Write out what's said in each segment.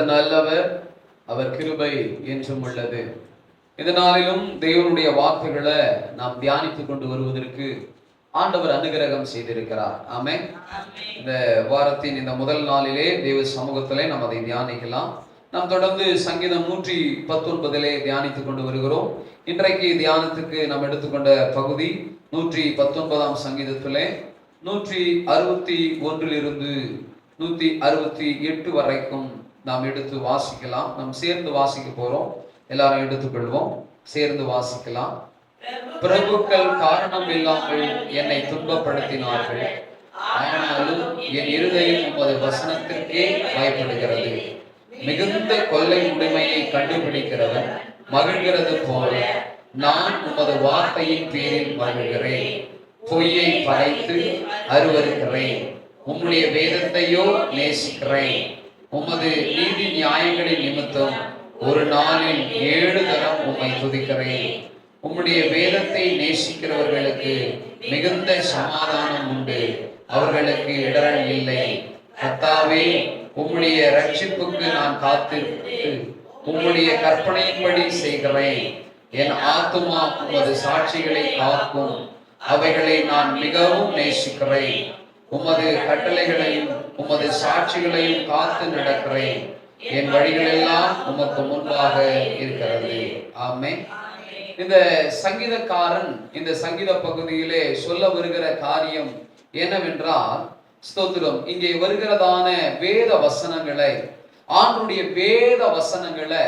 கர்த்தர் நல்லவர், அவர் கிருபை என்றும் உள்ளது. இந்த நாளிலும் தேவனுடைய வாக்குகளை நாம் தியானித்துக் கொண்டு வருவதற்கு ஆண்டவர் அனுகிரகம் செய்திருக்கிறார். ஆமென். இந்த வாரத்தின் இந்த முதல் நாளிலே தேவ சமூகத்திலே நாம் அதை தியானிக்கலாம். நாம் தொடர்ந்து சங்கீதம் 119 தியானித்துக் கொண்டு வருகிறோம். இன்றைக்கு தியானத்துக்கு நாம் எடுத்துக்கொண்ட பகுதி 119 சங்கீதத்திலே 161 168 வரைக்கும் நாம் எடுத்து வாசிக்கலாம். நாம் சேர்ந்து வாசிக்க போறோம். எல்லாரும் எடுத்துக்கொள்வோம், சேர்ந்து வாசிக்கலாம். பிரபுக்கள் காரணம் இல்லாமல் என்னை துன்பப்படுத்தினார்கள், ஆனாலும் என் இருதயம் உமது வசனத்திற்கே பயப்படுகிறது. மிகுந்த கொள்ளை உடைமையை கண்டுபிடிக்கிறவன் மகிழ்கிறது போல நான் உமது வார்த்தையின் பேரில் மகிழ்கிறேன். பொய்யை படைத்து அருவருக்கிறேன், உம்முடைய வேதத்தையோ நேசிக்கிறேன். உமது நீதி நியாயங்களின் நிமித்தம் ஒரு நாளில் 7 தரம் உம்மை துதிக்கிறேன். உம்முடைய வேதத்தை நேசிக்கிறவர்களுக்கு மிகுந்த சமாதானம் உண்டு, அவர்களுக்கு இடரல் இல்லை. கர்த்தாவே, உம்முடைய ரட்சிப்புக்கு நான் காத்திருந்து உம்முடைய கற்பனையின்படி செய்கிறேன். என் ஆத்துமா உமது சாட்சிகளை காக்கும், அவைகளை நான் மிகவும் நேசிக்கிறேன். உமது கட்டளைகளையும் உமது சாட்சிகளையும் காத்து நடக்கிறேன். என் வழிகளெல்லாம் உமக்கு முன்பாக இருக்கிறது. ஆமென். இந்த சங்கீதக்காரன் இந்த சங்கீத பகுதியிலே சொல்ல வருகிற காரியம் என்னவென்றால், ஸ்தோத்திரம், இங்கே வருகிறதான வேத வசனங்களை, ஆண்டவருடைய வேத வசனங்களை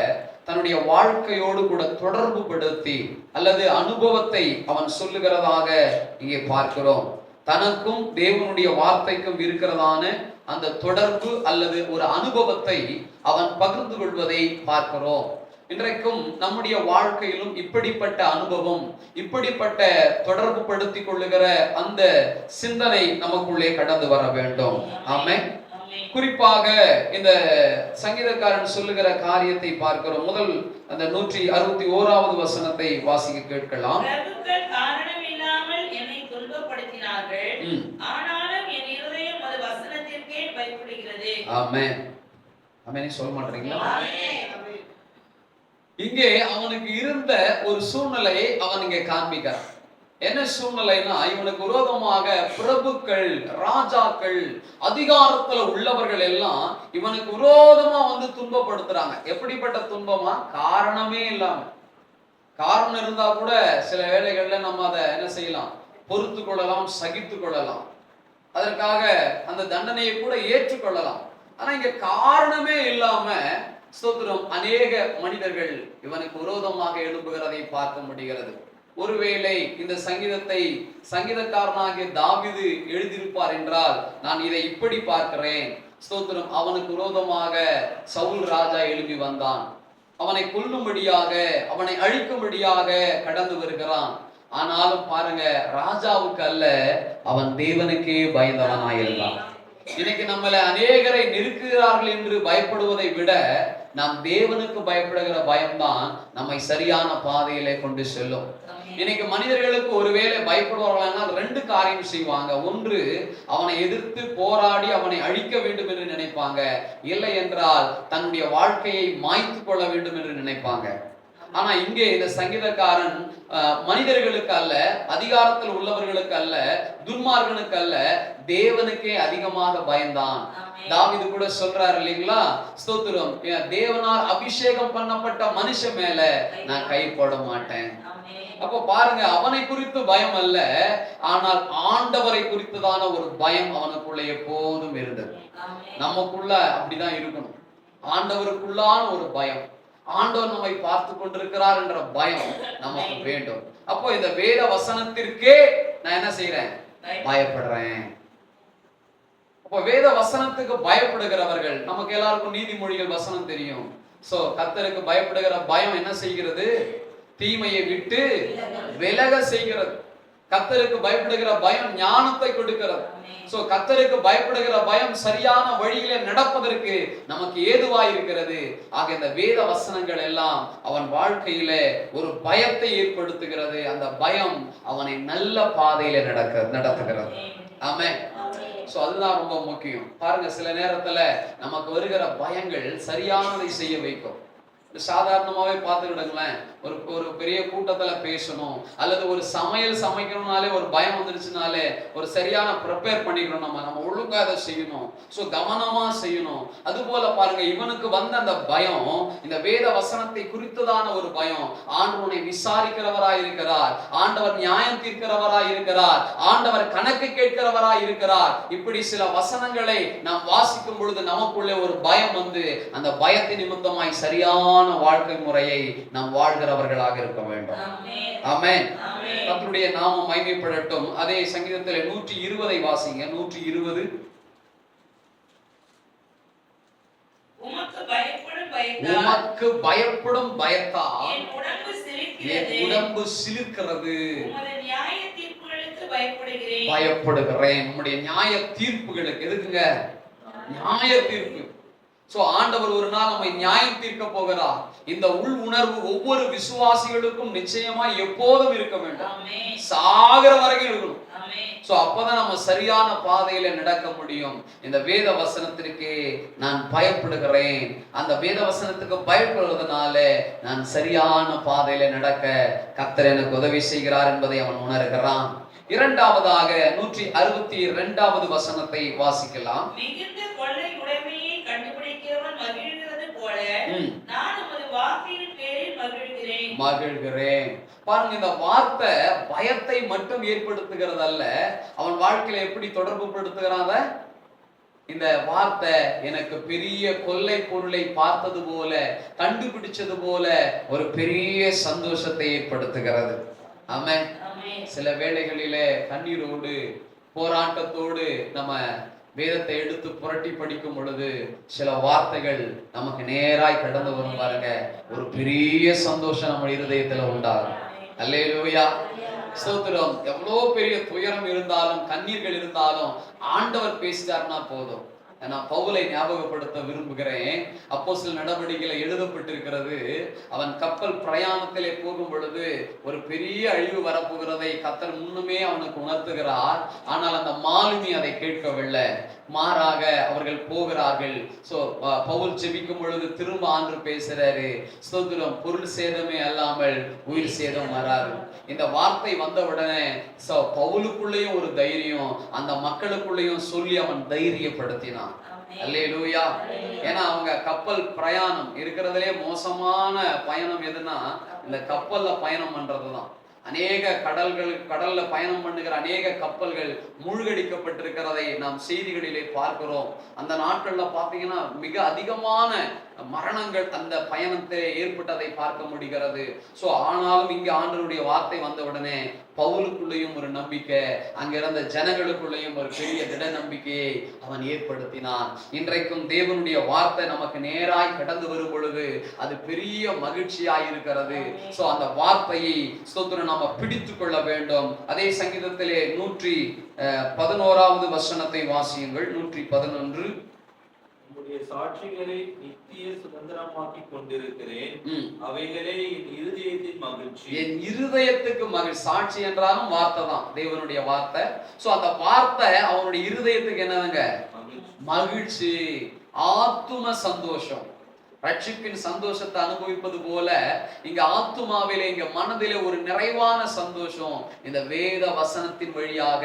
தன்னுடைய வாழ்க்கையோடு கூட தொடர்பு படுத்தி அல்லது அனுபவத்தை அவன் சொல்லுகிறதாக இங்கே பார்க்கிறோம். தனக்கும் தேவனுடைய வார்த்தைக்கும் இருக்கிறதான அந்த தொடர்பு அல்லது ஒரு அனுபவத்தை அவன் பகிர்ந்து கொள்வதை பார்க்கிறோம். இன்றைக்கும் நம்முடைய வாழ்க்கையிலும் இப்படிப்பட்ட அனுபவம், இப்படிப்பட்ட தொடர்பு படுத்திக் கொள்ளுகிற அந்த சிந்தனை நமக்குள்ளே கடந்து வர வேண்டும். ஆமென். குறிப்பாக இந்த சங்கீதக்காரன் சொல்லுகிற காரியத்தை பார்க்கிறோம். முதல் அந்த 161வது வசனத்தை வாசிக்க கேட்கலாம். ஆமென். ஆமென் சொல்ல மாட்டீங்களா? இங்கே அவனுக்கு இருந்த ஒரு சூழ்நிலையை அவன் இங்கே காண்பிக்கிறான். என்ன சூழ்நிலைனா, இவனுக்கு விரோதமாக பிரபுக்கள், ராஜாக்கள், அதிகாரத்துல உள்ளவர்கள் எல்லாம் இவனுக்கு விரோதமா வந்து துன்பப்படுத்துறாங்க. எப்படிப்பட்ட துன்பமா? காரணமே இல்லாம. காரணம் இருந்தா கூட சில வேளைகள்ல நம்ம அதை என்ன செய்யலாம்? பொறுத்து கொள்ளலாம், சகித்து கொள்ளலாம், அதற்காக அந்த தண்டனையை கூட ஏற்றுக்கொள்ளலாம். ஆனா இங்க காரணமே இல்லாம ஸ்தோத்திரம் அநேக மனிதர்கள் இவனுக்கு விரோதமாக எழுப்புகிறதை பார்க்க முடிகிறது. ஒருவேளை இந்த சங்கீதத்தை சங்கீதக்காரனாகிய தாவீது எழுதியிருப்பார் என்றால் நான் இதை இப்படி பார்க்கிறேன். ஸ்தோத்திரம், அவனுக்கு விரோதமாக சவுல் ராஜா எழுப்பி வந்தான், அவனை கொல்லும்படியாக, அவனை அழிக்கும்படியாக கடந்து வருகிறான். ஆனாலும் பாருங்க, ராஜாவுக்கு அல்ல, அவன் தேவனுக்கே பயந்தவனாயிருந்தான். இன்னைக்கு நம்மள அநேகரை நெருக்குகிறார்கள் என்று பயப்படுவதை விட நாம் தேவனுக்கு பயப்படுகிற பயம்தான் நம்மை சரியான பாதையிலே கொண்டு செல்லும். இன்னைக்கு மனிதர்களுக்கு ஒருவேளை பயப்படுவார்களானால் 2 காரியம் செய்வாங்க. ஒன்று, அவனை எதிர்த்து போராடி அவனை அழிக்க வேண்டும் என்று நினைப்பாங்க. இல்லை என்றால் தன்னுடைய வாழ்க்கையை மாய்த்து கொள்ள வேண்டும் என்று நினைப்பாங்க. ஆனா இங்கே இந்த சங்கீதக்காரன் மனிதர்களுக்கு அல்ல, அதிகாரத்தில் உள்ளவர்களுக்கு அல்ல, துன்மார்களுக்கு அல்ல, தேவனுக்கே அதிகமாக பயந்தான். தாவீது கூட சொல்றாரு இல்லைங்களா? ஸ்தோத்திரம், தேவனால் அபிஷேகம் பண்ணப்பட்ட மனுஷன் மேல நான் கை போட மாட்டேன். அப்போ பாருங்க, அவனை குறித்து பயம் அல்ல, ஆனால் ஆண்டவரை குறித்ததான ஒரு பயம் அவனுக்குள்ள எப்போதும் இருந்தது. நமக்குள்ள அப்படிதான் இருக்கணும். ஆண்டவருக்குள்ளான ஒரு பயம், ஆண்டவர் நம்மை பார்த்து கொண்டிருக்கிறார் என்ற பயம் நமக்கு வேண்டும். அப்போ இந்த வேத வசனத்திற்கே நான் என்ன செய்யறேன்? பயப்படுறேன். அப்போ வேத வசனத்துக்கு பயப்படுகிறவர்கள், நமக்கு எல்லாருக்கும் நீதிமொழிகள் வசனம் தெரியும். சோ கர்த்தருக்கு பயப்படுகிற பயம் என்ன செய்கிறது? தீமையை விட்டு விலக செய்கிறது. கர்த்தருக்கு பயப்படுகிற பயம் ஞானத்தை கொடுக்கிறது. சோ கர்த்தருக்கு பயப்படுகிற பயம் சரியான வழியிலே நடப்பதற்கு நமக்கு ஏதுவாய் இருக்கிறது. ஆக இந்த வேத வசனங்கள் எல்லாம் அவன் வாழ்க்கையில ஒரு பயத்தை ஏற்படுத்துகிறது. அந்த பயம் அவனை நல்ல பாதையில நடத்துகிறது. ஆமென். சோ அதுதான் ரொம்ப முக்கியம். பாருங்க, சில நேரத்துல நமக்கு வருகிற பயங்கள் சரியானதை செய்ய வைக்கும். சாதாரணமாவே பார்த்துக்கிடுங்களேன், ஒரு பெரிய கூட்டத்துல பேசணும் அல்லது ஒரு சமையல் சமைக்கணும்னாலே ஒரு பயம் வந்துருச்சுனாலே ஒரு சரியான ப்ரிப்பேர் பண்ணிக்கணும். நம்ம ஒழுங்கா அதை செய்யணும், ஸோ கவனமா செய்யணும். அது போல பாருங்க, இவனுக்கு வந்த அந்த பயம் இந்த வேத வசனத்தை குறித்ததான ஒரு பயம். ஆண்டவனை விசாரிக்கிறவராய் இருக்கிறார், ஆண்டவர் நியாயம் தீர்க்கிறவராய் இருக்கிறார், ஆண்டவர் கணக்கு கேட்கிறவராய் இருக்கிறார். இப்படி சில வசனங்களை நாம் வாசிக்கும் பொழுது நமக்குள்ளே ஒரு பயம் வந்து அந்த பயத்தின் நிமித்தமாய் சரியான வாழ்க்கை முறையை நாம் வாழ்கிறவர்களாக இருக்க வேண்டும். ஆமென். கர்த்தருடைய நாமம் மகிமைப்படட்டும். அதே சங்கீதத்தில் 120 வாசிங்க. 120. உமக்கு பயப்படும் பயத்தால் என் உடம்பு சிலிர்க்கிறது. பயப்படுகிறேன். உம்முடைய நியாய தீர்ப்புகளுக்கு. எதுக்குங்க? நியாய தீர்ப்பு. சோ ஆண்டவர் ஒரு நாள் நம்மை நியாயம் தீர்க்க போகிறார். இந்த உள் உணர்வு ஒவ்வொரு விசுவாசிகளுக்கும் நிச்சயமா எப்போதும் இருக்க வேண்டும். சாகிற வரைக்கும் இருக்கணும். சோ அப்பதான் நம்ம சரியான பாதையில நடக்க முடியும். இந்த வேத வசனத்திற்கு நான் பயப்படுகிறேன். அந்த வேத வசனத்துக்கு பயப்படுவதனால நான் சரியான பாதையில நடக்க கர்த்தர் எனக்கு உதவி செய்கிறார் என்பதை அவன் உணர்கிறான். இரண்டாவதாக 162வது வசனத்தை வாசிக்கலாம். மகிழ்கிறேன். பாருங்க, இந்த வார்த்தை பயத்தை மட்டும் ஏற்படுத்துகிறது அல்ல, அவன் வாழ்க்கையில எப்படி தொடர்பு படுத்துகிறான். இந்த வார்த்தை எனக்கு பெரிய கொள்ளை பொருளை பார்த்தது போல, கண்டுபிடிச்சது போல ஒரு பெரிய சந்தோஷத்தை ஏற்படுத்துகிறது. ஆமென். சில வேளைகளிலே கண்ணீரோடு போராட்டத்தோடு நம்ம வேதத்தை எடுத்து புரட்டி படிக்கும் பொழுது சில வார்த்தைகள் நமக்கு நேராய் கடந்து வரும். பாருங்க, ஒரு பெரிய சந்தோஷம் நம்ம இருதயத்துல உண்டாகும். அல்லேலூயா, ஸ்தோத்திரம். எவ்வளோ பெரிய துயரம் இருந்தாலும் கண்ணீர்கள் இருந்தாலும் ஆண்டவர் பேசிட்டார்னா போதும். நான் பவுலை ஞாபகப்படுத்த விரும்புகிறேன். அப்போஸ்தலர் நடவடிக்கையில எழுதப்பட்டிருக்கிறது, அவன் கப்பல் பிரயாணத்திலே போகும் பொழுது ஒரு பெரிய அழிவு வரப்போகிறதை கர்த்தர் முன்னுமே அவனுக்கு உணர்த்துகிறார். ஆனால் அந்த மாலுமி அதை கேட்கவில்லை. மாறாக அவர்கள் போகிறார்கள். சோ பவுல் ஜெபிக்கும் பொழுது திரும்ப ஆண்டு பேசுறாரு, ஸ்தோத்திரம், பொருள் சேதமே அல்லாமல் உயிர் சேதம் வராது. இந்த வார்த்தை வந்த உடனே பவுலுக்குள்ளேயும் ஒரு தைரியம், அந்த மக்களுக்குள்ளேயும் சொல்லி அவன் தைரியப்படுத்தினான். அல்லேலூயா. ஏன்னா அவங்க கப்பல் பிரயாணம் இருக்கிறதுலே மோசமான பயணம் எதுனா இந்த கப்பல்ல பயணம் பண்றதுதான். அநேக கடல்ல பயணம் பண்ணுகிற அநேக கப்பல்கள் மூழ்கடிக்கப்பட்டிருக்கிறதை நாம் செய்திகளிலே பார்க்கிறோம். அந்த நாட்கள்ல பாத்தீங்கன்னா மிக அதிகமான மரணங்கள் அந்த பயணத்திலே ஏற்பட்டதை பார்க்க முடிகிறது. சோ ஆனாலும் இங்க ஆண்டவருடைய வார்த்தை வந்த உடனே பவுலுக்குள்ளேயும் ஒரு நம்பிக்கை, அங்க இருந்த ஜனங்களுக்குள்ளேயும் ஒரு பெரிய திட நம்பிக்கையை அவன் ஏற்படுத்தினான். இன்றைக்கும் தேவனுடைய வார்த்தை நமக்கு நேராய் கடந்து வரும் பொழுது அது பெரிய மகிழ்ச்சியாய் இருக்கிறது. சோ அந்த வார்த்தையை ஸ்தோத்திரம் நாம பிடித்து கொள்ள வேண்டும். அதே சங்கீதத்திலே 111வது வசனத்தை வாசியுங்கள். 111. உம்முடைய சாட்சிகளை நித்திய சுதந்திரமாக்கி கொண்டிருக்கிறேன், அவைகளே என் இருதயத்தின் மகிழ்ச்சி. என் இருதயத்துக்கு மகிழ்ச்சி. சாட்சி என்றாலும் வார்த்தை தான், தேவனுடைய வார்த்தை. சோ அந்த வார்த்தை அவனுடைய இருதயத்துக்கு என்னதுங்க? மகிழ்ச்சி, ஆத்தும சந்தோஷம். ரட்சிப்பின் சந்தோஷத்தை அனுபவிப்பது போல இங்க ஆத்துமாவிலே, இங்க மனதிலே ஒரு நிறைவான சந்தோஷம் இந்த வேத வசனத்தின் வழியாக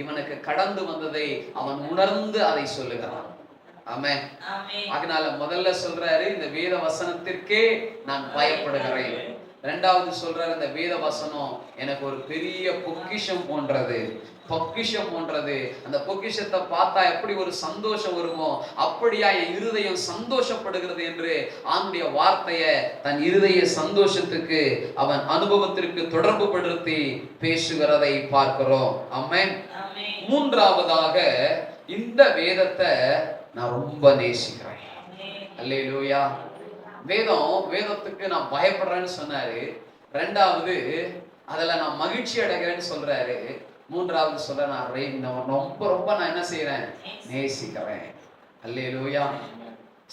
இவனுக்கு கடந்து வந்ததை அவன் உணர்ந்து அதை சொல்லுகிறான். ஆமென். அதனால முதல்ல சொல்றாரு, இந்த வேத வசனத்திற்கே நான் பயப்படுகிறேன். இரண்டாவது சொல்றாரு, இந்த வேத வசனம் எனக்கு ஒரு பெரிய பொக்கிஷம் போன்றது. பொக்கிஷம் போன்றது. அந்த பொக்கிஷத்தை பார்த்தா எப்படி ஒரு சந்தோஷம் வருமோ அப்படியா என் இருதயம் சந்தோஷப்படுகிறது என்று ஆண்டுடைய வார்த்தையை தன் இருதய சந்தோஷத்துக்கு அவன் அனுபவத்திற்கு தொடர்பு படுத்தி பேசுகிறதை பார்க்கிறோம். ஆமென். மூன்றாவதாக இந்த வேதத்தை நான் ரொம்ப நேசிக்கிறேன். அல்லேலூயா. வேதத்துக்கு நான் பயப்படுறேன்னு சொன்னாரு. ரெண்டாவது அதுல நான் மகிழ்ச்சி அடைகிறேன்னு சொல்றாரு. மூன்றாவது சொல்ற நான் ரொம்ப நான் என்ன செய்யறேன்? நேசிக்கிறேன். அல்லேலூயா.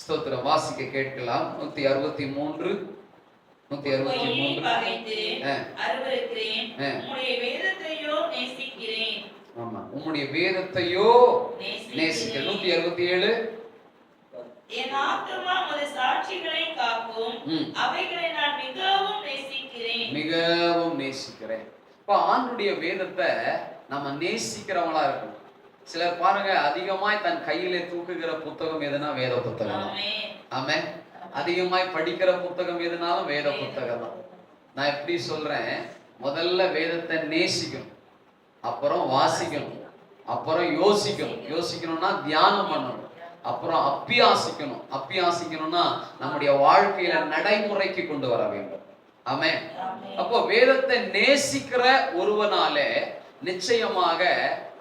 ஸ்தோத்திரம். வாசிக்க கேட்கலாம். 163. 163. ஆமா, உம்முடைய வேதத்தையோ நேசிக்க. 167. என் ஆத்துமா உமது சாட்சிகளை காக்கும், அவைகளை நான் மிகவும் நேசிக்கிறேன். மிகவும் நேசிக்கிறேன். இப்ப ஆண்டுடைய வேதத்தை நம்ம நேசிக்கிறவங்களா இருக்கணும். சிலர் பாருங்க, அதிகமாய் தன் கையிலே தூக்குகிற புத்தகம் எதுனா வேத புத்தகம் தான். ஆமே. அதிகமாய் படிக்கிற புத்தகம் எதுனாலும் வேத புத்தகம் தான். நான் எப்படி சொல்றேன், முதல்ல வேதத்தை நேசிக்கணும், அப்புறம் வாசிக்கணும், அப்புறம் யோசிக்கணும். யோசிக்கணும்னா தியானம் பண்ணணும், அப்புறம் அப்பியாசிக்கணும். அப்பியாசிக்கணும்னா நம்முடைய வாழ்க்கையில நடைமுறைக்கு கொண்டு வர வேண்டும். ஆமே. அப்போ வேதத்தை நேசிக்கிற ஒருவனாலே நிச்சயமாக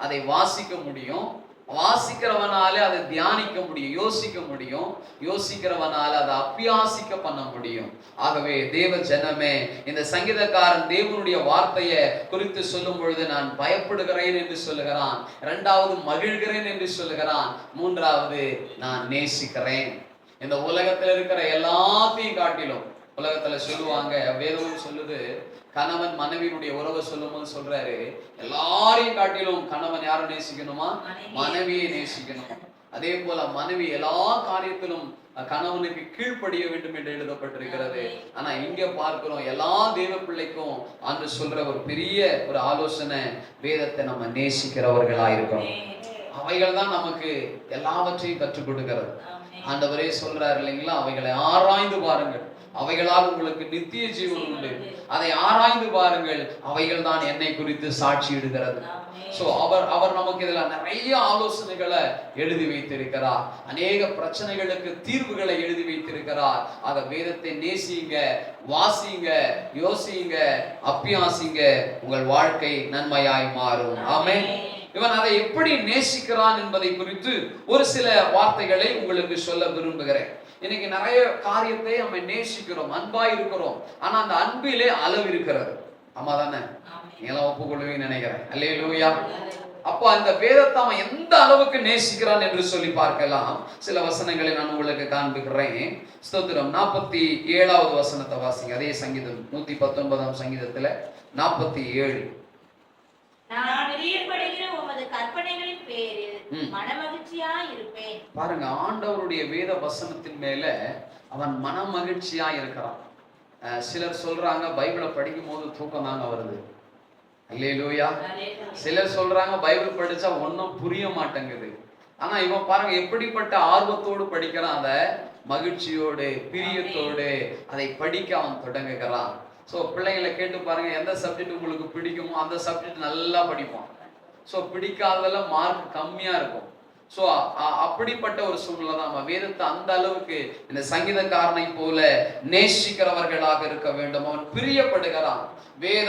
அதை வாசிக்க முடியும், வாசிக்கிறவனால அதை தியானிக்க முடியும், யோசிக்க முடியும், யோசிக்கிறவனால அதை அபியாசிக்க பண்ண முடியும். ஆகவே தேவ ஜனமே, இந்த சங்கீதக்காரன் தேவனுடைய வார்த்தையை குறித்து சொல்லும் பொழுது நான் பயப்படுகிறேன் என்று சொல்லுகிறான், இரண்டாவது மகிழ்கிறேன் என்று சொல்லுகிறான், மூன்றாவது நான் நேசிக்கிறேன். இந்த உலகத்தில் இருக்கிற எல்லாத்தையும் காட்டிலும், உலகத்துல சொல்லுவாங்க, வேதமும் சொல்லுது, கணவன் மனைவியினுடைய உறவை சொல்லும் போது சொல்றாரு, எல்லாரையும் காட்டிலும் கணவன் யாரை நேசிக்கணுமா? மனைவியை நேசிக்கணும். அதே போல மனைவி எல்லா காரியத்திலும் கணவனுக்கு கீழ்ப்படிய வேண்டும் என்று எழுதப்பட்டிருக்கிறது. ஆனா இங்க பார்க்கிறோம், எல்லா தேவ பிள்ளைக்கும் அன்று சொல்ற ஒரு பெரிய ஒரு ஆலோசனை, வேதத்தை நம்ம நேசிக்கிறவர்களா இருக்கணும். அவைகள் தான் நமக்கு எல்லாவற்றையும் கற்றுக் கொடுக்கிறது. ஆண்டவரே சொல்றாரு இல்லைங்களா, அவைகளை ஆராய்ந்து பாருங்கள், அவைகளால் உங்களுக்கு நித்திய ஜீவன் உண்டு, அதை ஆராய்ந்து பாருங்கள், அவைகள் தான் என்னை குறித்து சாட்சி இடுகிறது. சோ அவர் நமக்கு இதுல நிறைய ஆலோசனைகளை எழுதி வைத்திருக்கிறார், அநேக பிரச்சனைகளுக்கு தீர்வுகளை எழுதி வைத்திருக்கிறார். ஆக வேதத்தை நேசிங்க, வாசிங்க, யோசிங்க, அப்பியாசிங்க, உங்கள் வாழ்க்கை நன்மையாய் மாறும். ஆமென். இவன் அதை எப்படி நேசிக்கிறான் என்பதை குறித்து ஒரு சில வார்த்தைகளை உங்களுக்கு சொல்ல விரும்புகிறேன். இன்னைக்கு நிறைய காரியத்தை நம்ம நேசிக்கிறோம், அன்பா இருக்கிறோம், ஆனா அந்த அன்பிலே அளவு இருக்கிறது. ஆமா தானே? நீங்களாம் ஒப்புக்கொள்வீங்கன்னு நினைக்கிறேன். அல்லேலூயா. அப்போ அந்த வேதத்தை அவன் எந்த அளவுக்கு நேசிக்கிறான் என்று சொல்லி பார்க்கலாம். சில வசனங்களை நான் உங்களுக்கு காண்பிக்கிறேன். ஸ்தோத்திரம். 47வது வசனத்தை வாசிங்க. அதே சங்கீதம் 119ஆம் சங்கீதத்துல 47. நான் பிரியப்படுகிற உமது கற்பனைகளின் பேரில் மனமகிழ்ச்சியாய் இருப்பேன். பாருங்க, ஆண்டவருடைய வேத வசனத்தின் மேல அவன் மன மகிழ்ச்சியா இருக்கிறான். சிலர் சொல்றாங்க, பைபிளை படிக்கும் போது தூக்கம் தாங்க வருது. அல்லேலூயா. சிலர் சொல்றாங்க, பைபிள் படிச்சா ஒன்னும் புரிய மாட்டேங்குது. ஆனா இவன் பாருங்க எப்படிப்பட்ட ஆர்வத்தோடு படிக்கிறான், அதை மகிழ்ச்சியோடு பிரியத்தோடு அதை படிக்க அவன் தொடங்குகிறான். ஸோ பிள்ளைங்களை கேட்டு பாருங்க, எந்த சப்ஜெக்ட் உங்களுக்கு பிடிக்குமோ அந்த சப்ஜெக்ட் நல்லா படிப்பான். ஸோ பிடிக்காததெல்லாம் மார்க் கம்மியா இருக்கும். ஸோ அப்படிப்பட்ட ஒரு சூழ்நிலை தான். நம்ம வேதத்தை அந்த அளவுக்கு இந்த சங்கீதக்காரனை போல நேசிக்கிறவர்களாக இருக்க வேண்டும். அவன் பிரியப்படுகிறான். வேத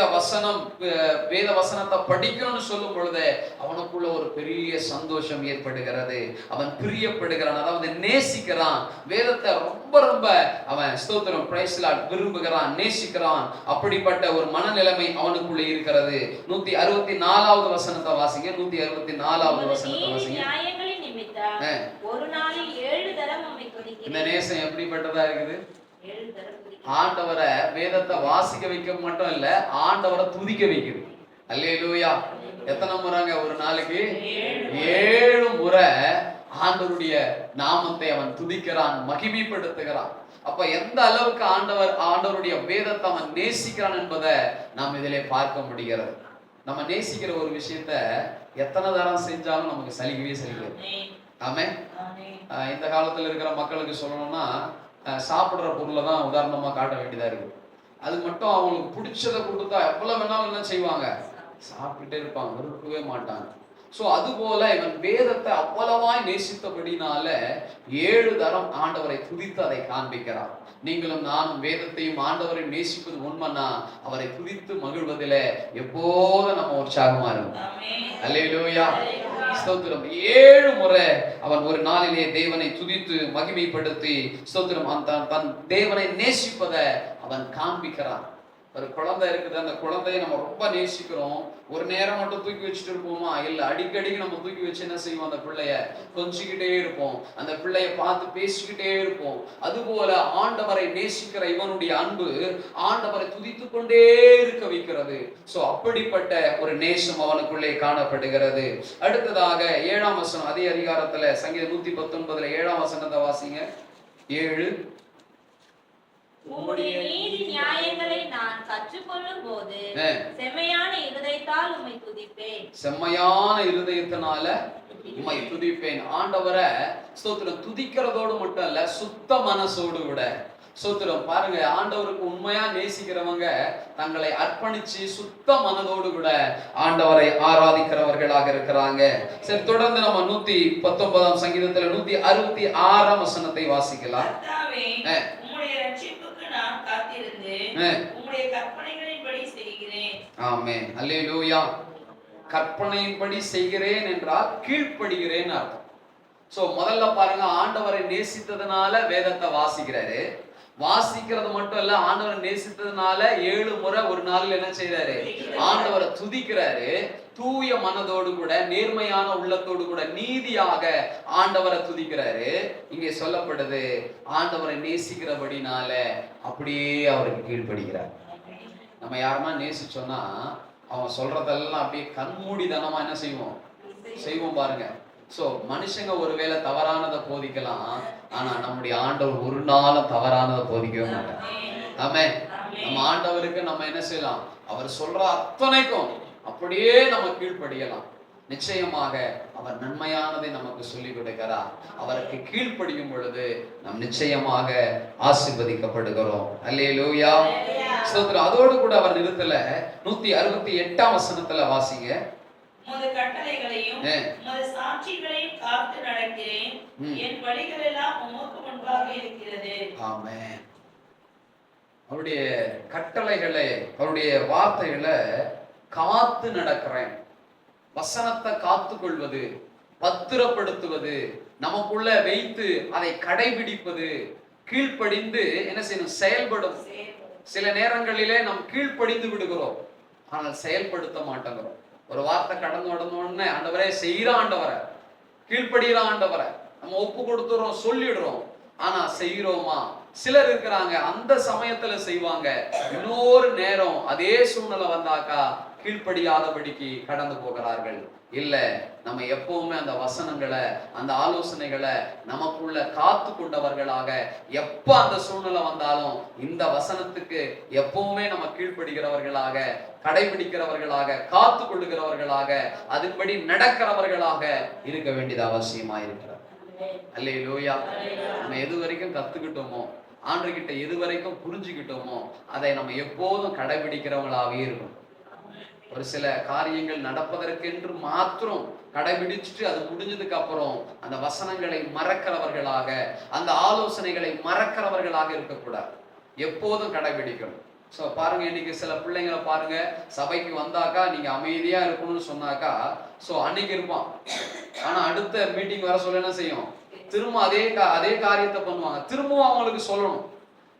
வசனத்தை படிக்கணும்னு சொல்லும் பொழுது அவனுக்குள்ள ஒரு பெரிய சந்தோஷம் ஏற்படுகிறது. அவன் பிரியப்படுகிறான், அதாவது நேசிக்கிறான். வேதத்தை ரொம்ப ரொம்ப அவன் ஸ்தோத்திரம் பிரைஸ் லார்ட் விரும்புகிறான், நேசிக்கிறான். அப்படிப்பட்ட ஒரு மனநிலைமை அவனுக்குள்ள இருக்கிறது. 164வது வசனத்தை வாசிங்க. 164வது வசனத்தை வாசிங்க. ஒரு நாளில் 7 தரம் உம்மை துதிக்கிறேன். இந்த நேசம் எப்படிப்பட்டதா இருக்குது? ஆண்டவரை வேதத்தை வாசிக்க வைக்க மட்டும் இல்ல, ஆண்டவரை துதிக்க வைக்குது. அல்லேலூயா. எத்தனை முறைங்க? ஒரு நாளைக்கு 7 முறை ஆண்டவருடைய நாமத்தை அவன் துதிக்கிறான், மகிமைப்படுத்துகிறான். அப்ப எந்த அளவுக்கு ஆண்டவருடைய வேதத்தை அவன் நேசிக்கிறான் என்பதை நாம் இதிலே பார்க்க முடிகிறது. நம்ம நேசிக்கிற ஒரு விஷயத்த எத்தனை தரம் செஞ்சாலும் நமக்கு சலிக்கவே சலிக்காது. ஆமென். இந்த காலத்துல இருக்கிற மக்களுக்கு சொல்லணும்னா, சாப்பிடுற பொருளை தான் உதாரணமா காட்ட வேண்டியதா இருக்கு. அது மட்டும் அவங்களுக்கு பிடிச்சதை கொடுத்தா எவ்வளவு வேணாலும் என்ன செய்வாங்க, சாப்பிட்டுட்டே இருப்பாங்க, விரும்பவே மாட்டாங்க. சோ அது போல இவன் வேதத்தை அவ்வளவாய் நேசித்தபடினால 7 தரம் ஆண்டவரை துதித்து அதை காண்பிக்கிறான். நீங்களும் நானும் வேதத்தையும் ஆண்டவரை நேசிப்பது உண்மைன்னா அவரை துதித்து மகிழ்வதிலே எப்போதும் நம்ம உற்சாகமா இருக்கும். அல்லேலூயா. ஸ்தோத்திரம். 7 முறை அவன் ஒரு நாளிலே தேவனை துதித்து மகிமைப்படுத்தி ஸ்தோத்திரம் தன் தேவனை நேசிப்பதை அவன் காண்பிக்கிறான். ஒரு குழந்தை இருக்குது, அந்த குழந்தைய நம்ம ரொம்ப நேசிக்கிறோம். ஒரு நேரம் மட்டும் தூக்கி வச்சுட்டு இருப்போமா? இல்ல, அடிக்கடிக்கு நம்ம தூக்கி வச்சு என்ன செய்வோம்? அந்த பிள்ளைய கொஞ்சிக்கிட்டே இருப்போம், அந்த பிள்ளைய பார்த்து பேசிக்கிட்டே இருப்போம். அதுபோல ஆண்டவரை நேசிக்கிற இவனுடைய அன்பு ஆண்டவரை துதித்து கொண்டே இருக்க வைக்கிறது. சோ அப்படிப்பட்ட ஒரு நேசம் அவனுக்குள்ளே காணப்படுகிறது. அடுத்ததாக 7ஆம் வசனம், அதே அதிகாரத்துல சங்கீதம் 119 7ஆம் வசனத்தை வாசிங்க. 7. உம்முடைய நீதி நியாயங்களை நான் கற்றுக்கொள்ளும் போது செம்மையான இருதயத்தால் உம்மை துதிப்பேன். செம்மையான இருதயத்தினால உம்மை துதிப்பேன். ஆண்டவரை ஸ்தோத்திரம் துதிக்கிறதோடு மட்டும் இல்ல, சுத்த மனசோடு விட ஸ்தோத்திரம். பாருங்க, ஆண்டவருக்கு உண்மையா நேசிக்கிறவங்க தங்களை அர்ப்பணிச்சு சுத்த மனதோடு கூட ஆண்டவரை ஆராதிக்கிறவர்களாக இருக்கிறாங்க. சரி, தொடர்ந்து நம்ம 119ஆம் சங்கீதத்துல 166ஆம் வசனத்தை வாசிக்கலாம். ஆமென், அல்லேலூயா. கற்பனையின்படி செய்கிறேன் என்றால் கீழ்ப்படுகிறேன் அர்த்தம். சோ முதல்ல பாருங்க, ஆண்டவரை நேசித்ததுனால வேதத்தை வாசிக்கிறாரு. வாசிக்கிறது மட்டும் இல்ல, ஆண்டவரை நேசித்ததுனால 7 முறை ஒரு நாளில் என்ன செய்யறாரு? ஆண்டவரை துதிக்கிறாரு. தூய மனதோடு கூட, நேர்மையான உள்ளத்தோடு கூட, நீதியாக ஆண்டவரை துதிக்கிறாரு. இங்கே சொல்லப்படுது, ஆண்டவரை நேசிக்கிறபடினால அப்படியே அவருக்கு கீழ்ப்படுகிறார். நம்ம யாருன்னா நேசிச்சோம்னா அவன் சொல்றதெல்லாம் அப்படியே கண்மூடித்தனமா என்ன செய்வோம் பாருங்க. சோ மனுஷங்க ஒருவேளை தவறானதை போதிக்கலாம், ஆனா நம்முடைய ஆண்டவர் ஒரு நாளும் தவறானதை போதிக்கவே மாட்டார். ஆமென். நம்ம ஆண்டவருக்கு நம்ம என்ன செய்யலாம்? அவர் சொல்ற அத்தனைக்கும் அப்படியே நம்ம கீழ்ப்படியலாம். நிச்சயமாக அவர் நன்மையானதை நமக்கு சொல்லிக் கொடுக்கிறார். அவருக்கு கீழ்ப்படியும் பொழுது நாம் நிச்சயமாக ஆசீர்வதிக்கப்படுகிறோம். அல்லேலூயா, ஸ்தோத்திரம். அதோடு கூட அவர் நிறுத்தல. 168ஆம் வசனத்துல வாசிங்க. உமது கட்டளைகளையும் உமது சாட்சிகளையும் காத்து நடக்கிறேன், என் வழிகள் எல்லாம் உமக்கு முன்பாக இருக்கிறது. ஆமென். அவருடைய கட்டளைகளை, அவருடைய வார்த்தைகளை காத்து நடக்கிறேன். வசனத்தை காத்து கொள்வது, பத்திரப்படுத்துவது, நமக்குள்ள வைத்து அதை கடைபிடிப்பது, கீழ்ப்படிந்து என்ன செய்யணும்? செயல்படும். சில நேரங்களிலே நாம் கீழ்ப்படிந்து விடுகிறோம், ஆனால் செயல்படுத்த மாட்டேங்கிறோம். ஒரு வார்த்தை கடந்து உடனே ஆண்டவரே செய்யற ஆண்டவரை, கீழ்ப்படுகிற ஆண்டவரை நம்ம ஒப்பு கொடுத்துறோம், சொல்லிடுறோம், ஆனா செய்கிறோமா? சிலர் இருக்கிறாங்க, அந்த சமயத்துல செய்வாங்க, இன்னொரு நேரம் அதே சூழ்நிலை வந்தாக்கா கீழ்ப்படியாதபடிக்கு கடந்து போகிறார்கள். இல்ல, நம்ம எப்பவுமே அந்த வசனங்களை, அந்த ஆலோசனைகளை நமக்குள்ள காத்து கொண்டவர்களாக, எப்ப அந்த சூழ்நிலை வந்தாலும் இந்த வசனத்துக்கு எப்பவுமே நம்ம கீழ்ப்படுகிறவர்களாக, கடைபிடிக்கிறவர்களாக, காத்து கொள்ளுகிறவர்களாக, அதன்படி நடக்கிறவர்களாக இருக்க வேண்டியது அவசியமா இருக்கிறது. அல்லேலூயா. நம்ம எது வரைக்கும் கத்துக்கிட்டோமோ, ஆண்டவர்கிட்ட எது வரைக்கும் புரிஞ்சுக்கிட்டோமோ, அதை நம்ம எப்போதும் கடைபிடிக்கிறவங்களாவே இருக்கும். ஒரு சில காரியங்கள் நடப்பதற்கென்று மாத்திரம் கடைபிடிச்சுட்டு அது முடிஞ்சதுக்கு அப்புறம் அந்த வசனங்களை மறக்கிறவர்களாக, அந்த ஆலோசனைகளை மறக்கிறவர்களாக இருக்கக்கூடாது. எப்போதும் கடைபிடிக்கணும். ஸோ பாருங்க, இன்னைக்கு சில பிள்ளைங்களை பாருங்க, சபைக்கு வந்தாக்கா நீங்க அமைதியா இருக்கணும்னு சொன்னாக்கா ஸோ அன்னைக்கு இருப்பான், ஆனா அடுத்த மீட்டிங் வர சொல்ல என்ன செய்யும்? திரும்ப அதே காரியத்தை பண்ணுவாங்க, திரும்பவும் அவங்களுக்கு சொல்லணும்.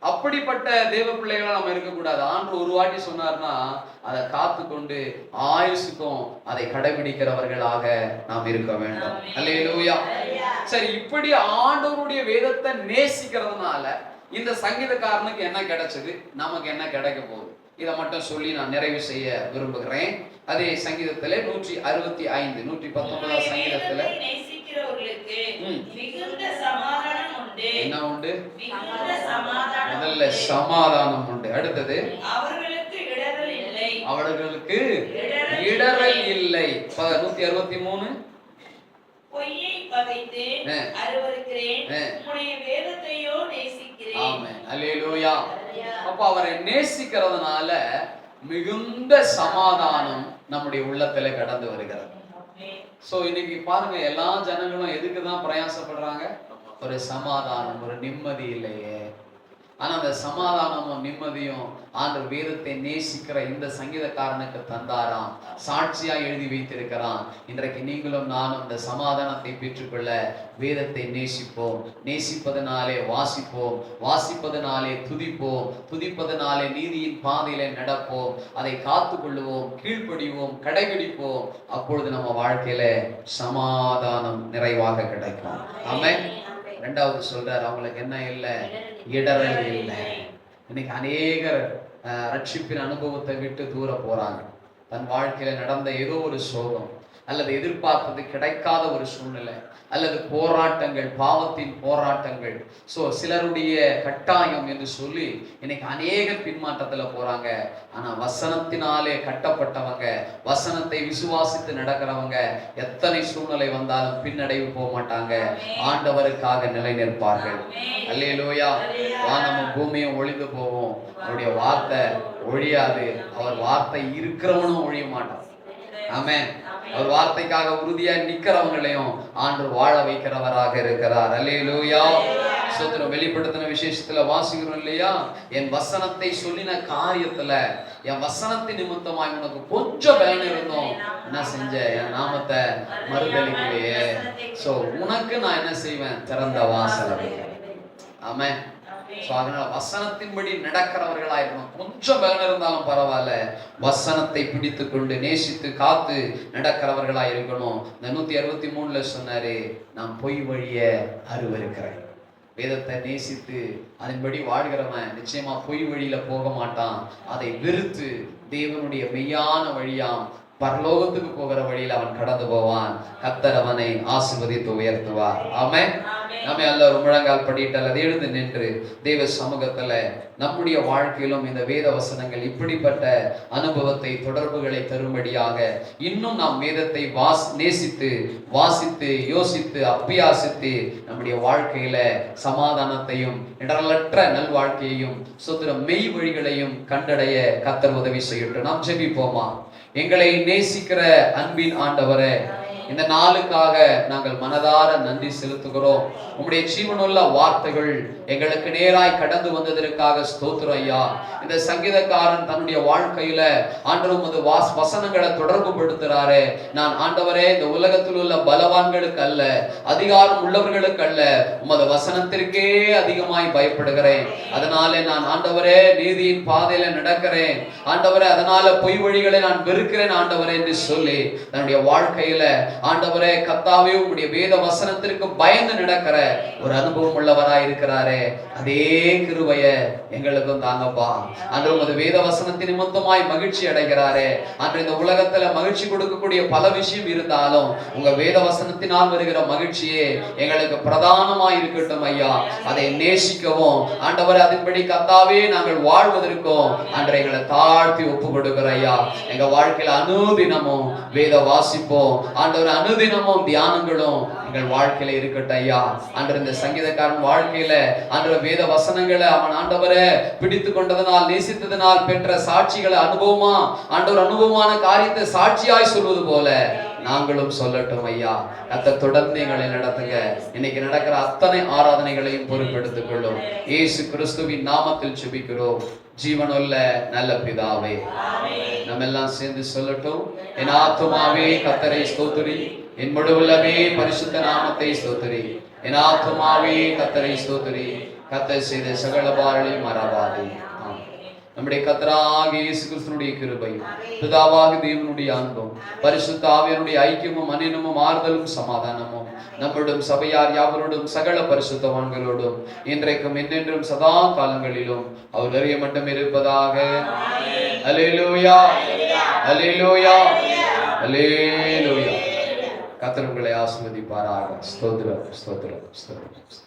அப்படிப்பட்ட தேவ பிள்ளைகளா நம்ம இருக்கக்கூடாது. ஆண்டவர் ஒரு வாட்டி சொன்னார்னா அதை காத்து கொண்டு ஆயுசுக்கும் அதை கடைபிடிக்கிறவர்களாக நாம் இருக்க வேண்டும். அல்லேலூயா. சரி, இப்படி ஆண்டவருடைய வேதத்தை நேசிக்கிறதுனால இந்த சங்கீதக்காரனுக்கு என்ன கிடைச்சது, நமக்கு என்ன கிடைக்க போகுது, இதை மட்டும் சொல்லி நான் நிறைவு செய்ய விரும்புகிறேன். அதே சங்கீதத்துல 165 119 சங்கீதத்துல என்ன உண்டு? முதல்ல சமாதானம் உண்டு. அடுத்தது அவர்களுக்கு இடரல் இல்லை. 163 பொய்யை பகைத்து அருவருக்கிறேன், உம்முடைய வேதத்தையோ நேசிக்கிறேன். ஆமென், அல்லேலூயா. அப்ப அவரை நேசிக்கிறதுனால மிகுந்த சமாதானம் நம்முடைய உள்ளத்துல கடந்து வருகிறது. சோ இன்னைக்கு பாருங்க, எல்லா ஜனங்களும் எதுக்குதான் பிரயாசப்படுறாங்க? ஒரு சமாதானம், ஒரு நிம்மதி இல்லையே. ஆனா அந்த சமாதானமும் நிம்மதியும் ஆண்டவர் வேதத்தை நேசிக்கிற இந்த சங்கீதக்காரனுக்கு தந்தாராம், சாட்சியா எழுதி வைத்திருக்கிறான். இன்றைக்கு நீங்களும் நானும் இந்த சமாதானத்தை பெற்றுக்கொள்ள வேதத்தை நேசிப்போம், நேசிப்பதனாலே வாசிப்போம், வாசிப்பதனாலே துதிப்போம், துதிப்பதனாலே நீதியின் பாதையிலே நடப்போம், அதை காத்து கொள்ளுவோம், கீழ்ப்படிவோம், கடைபிடிப்போம். அப்பொழுது நம்ம வாழ்க்கையில சமாதானம் நிறைவாக கிடைக்கும். ஆமென். ரெண்டாவது சொல்றார், அவங்களுக்கு என்ன இல்லை? இடரல் இல்லை. இன்னைக்கு அநேகர் ரட்சிப்பின் அனுபவத்தை விட்டு தூர போறாங்க. தன் வாழ்க்கையில நடந்த ஏதோ ஒரு சோகம் அல்லது எதிர்பார்த்தது கிடைக்காத ஒரு சூழ்நிலை அல்லது போராட்டங்கள், பாவத்தின் போராட்டங்கள், சிலருடைய கட்டாயம் என்று சொல்லி இன்னைக்கு அநேக பின்மாற்றத்துல போறாங்க. ஆனா வசனத்தினாலே கட்டப்பட்டவங்க, வசனத்தை விசுவாசித்து நடக்கிறவங்க எத்தனை சூழ்நிலை வந்தாலும் பின்னடைவு போக மாட்டாங்க, ஆண்டவருக்காக நிலை நிற்பார்கள். அல்லேலூயா. வானமும் பூமியும் ஒழிந்து போவோம், அவருடைய வார்த்தை ஒழியாது. அவர் வார்த்தை இருக்கிறவனும் ஒழிய மாட்டான். ஆமென். அவர் வார்த்தைக்காக உறுதியா நிக்கிறவங்களையும் ஆண்டவர் வாழ வைக்கிறவராக இருக்கிறார். அல்லேலூயா. ஸ்தோத்திரம். வெளிப்படுத்தின விசேஷத்துல வாசிக்கிறோம் இல்லையா? என் வசனத்தை சொல்லின காரியத்துல, என் வசனத்தின் நிமித்தமாய் உனக்கு கொஞ்சம் பலன் இருந்தோம், என்ன செஞ்ச? என் நாமத்தை மறுதலிக்கலையே. உனக்கு நான் என்ன செய்வேன்? திறந்த வாசல். ஆமென். அதனால வசனத்தின்படி நடக்கிறவர்களா இருக்கணும். கொஞ்சம் பலன் இருந்தாலும் பரவாயில்ல, வசனத்தை பிடித்து கொண்டு நேசித்து காத்து நடக்கிறவர்களா இருக்கணும். இந்த 163 சொன்னாரு, நான் பொய் வழிய அருவருக்கிறேன். வேதத்தை நேசித்து அதன்படி வாழ்கிறவன் நிச்சயமா பொய் வழியில போக மாட்டான். அதை வெறுத்து தேவனுடைய மெய்யான வழியாம் பரலோகத்துக்கு போகிற வழியில் அவன் கடந்து போவான். கர்த்தர் அவனை ஆசீர்வதித்து உயர்த்துவார். ஆமென். நம்ம எல்லாரும் முழங்கால் படிட்டு அல்லது எழுந்து நின்று தேவ சமூகத்துல நம்முடைய வாழ்க்கையிலும் இந்த வேத வசனங்கள் இப்படிப்பட்ட அனுபவத்தை, தொடர்புகளை தரும்படியாக இன்னும் நாம் வேதத்தை நேசித்து வாசித்து யோசித்து அபியாசித்து நம்முடைய வாழ்க்கையில சமாதானத்தையும் இடரலற்ற நல்வாழ்க்கையையும் மெய் வழிகளையும் கண்டடைய கர்த்தர் உதவி செய்யட்டும். நாம் ஜெபிப்போமா? எங்களை நேசிக்கிற அன்பின் ஆண்டவரே, இந்த நாளுக்காக நாங்கள் மனதார நன்றி செலுத்துகிறோம். உம்முடைய ஜீவனுள்ள வார்த்தைகள் எங்களுக்கு நேராய் கடந்து வந்ததற்காக ஸ்தோத்திரம் ஐயா. இந்த சங்கீதக்காரன் தன்னுடைய வாழ்க்கையில ஆண்டவர் வசனங்களை தொடர்பு படுத்துறாரு. நான் ஆண்டவரே இந்த உலகத்தில் உள்ள பலவான்களுக்கு அல்ல, அதிகாரம் உள்ளவர்களுக்கு அல்ல, உமது வசனத்திற்கே அதிகமாய் பயப்படுகிறேன். அதனால நான் ஆண்டவரே நீதியின் பாதையில நடக்கிறேன் ஆண்டவரே, அதனால பொய் வழிகளை நான் வெறுக்கிறேன் ஆண்டவரே என்று சொல்லி தன்னுடைய வாழ்க்கையில ஆண்டவரே கர்த்தாவே உம்முடைய வேத வசனத்திற்கு பயந்து நடக்கிற ஒரு அனுபவம் உள்ளவராய் இருக்கிறாரே, அதே கிருபைய எங்களுக்கும் தாங்கப்பா. அன்று உமது வேத வசனத்தின் நிமித்தமாய் மகிழ்ச்சி அடைகிறாரே, அன்று இந்த உலகத்துல மகிழ்ச்சி கொடுக்கக்கூடிய பல விஷயம் இருந்தாலும் உங்க வேத வசனத்தினால் வருகிற மகிழ்ச்சியே எங்களுக்கு பிரதானமாய் இருக்கட்டும் ஐயா. அதை நேசிக்கவும் ஆண்டவரே அதன்படி கர்த்தாவே நாங்கள் வாழ்வதற்கும் அன்று எங்களை தாழ்த்தி ஒப்பு கொடுக்கிற ஐயா. எங்க வாழ்க்கையில அனுதினமும் வேத வாசிப்போம் ஆண்டவர், அனுதினமும் தியானங்களும் எங்கள் வாழ்க்கையில இருக்கட்டும் ஐயா. அன்று இந்த சங்கீதக்காரன் வாழ்க்கையில அன்று வேத வசனங்களை அவன் ஆண்டவரை பிடித்து கொண்டதனால் நேசித்ததனால் பெற்ற சாட்சிகளை அனுபவமா ஆண்டவர் அனுபவமான காரியத்தை சாட்சியாய் சொல்வது போல நாங்களும் சொல்லட்டும் ஐயா. கர்த்தர் தொடர்ந்து எங்களை நடத்துங்க. இன்னைக்கு நடக்கிற அத்தனை ஆராதனைகளையும் பொறுப்பெடுத்துக் கொள்ளும். இயேசு கிறிஸ்துவின் நாமத்தில் ஜெபிக்கிறோம் ஜீவனுள்ள நல்ல பிதாவே. நம்ம எல்லாம் சேர்ந்து சொல்லட்டும். என் ஆத்துமாவே கர்த்தரை ஸ்தோத்திரி, என் முழுவதுமே பரிசுத்த நாமத்தை ஸ்தோத்திரி. என் ஆத்துமாவே கர்த்தரை ஸ்தோத்திரி, கர்த்தர் செய்த சகல பாரங்களையும் மறவாதே. நம்முடைய கர்த்தராகிய இயேசு கிறிஸ்துவினுடைய கிருபையும் பிதாவாகிய தேவனுடைய அன்பும் பரிசுத்த ஆவியானுடைய ஐக்கியமும் அன்பினும் ஆறுதலும் சமாதானமும் நம்முடைய சபையார் யாவரோடும் சகல பரிசுத்தவான்களோடும் இன்றைக்கும் என்னென்றும் சதா காலங்களிலும் அவர் நிறைய மட்டும் இருப்பதாக. அல்லேலூயா, அல்லேலூயா, அல்லேலூயா. கர்த்தர் உங்களை ஆசீர்வதிப்பாராக. ஸ்தோத்திரம், ஸ்தோத்திரம், ஸ்தோத்திரம்.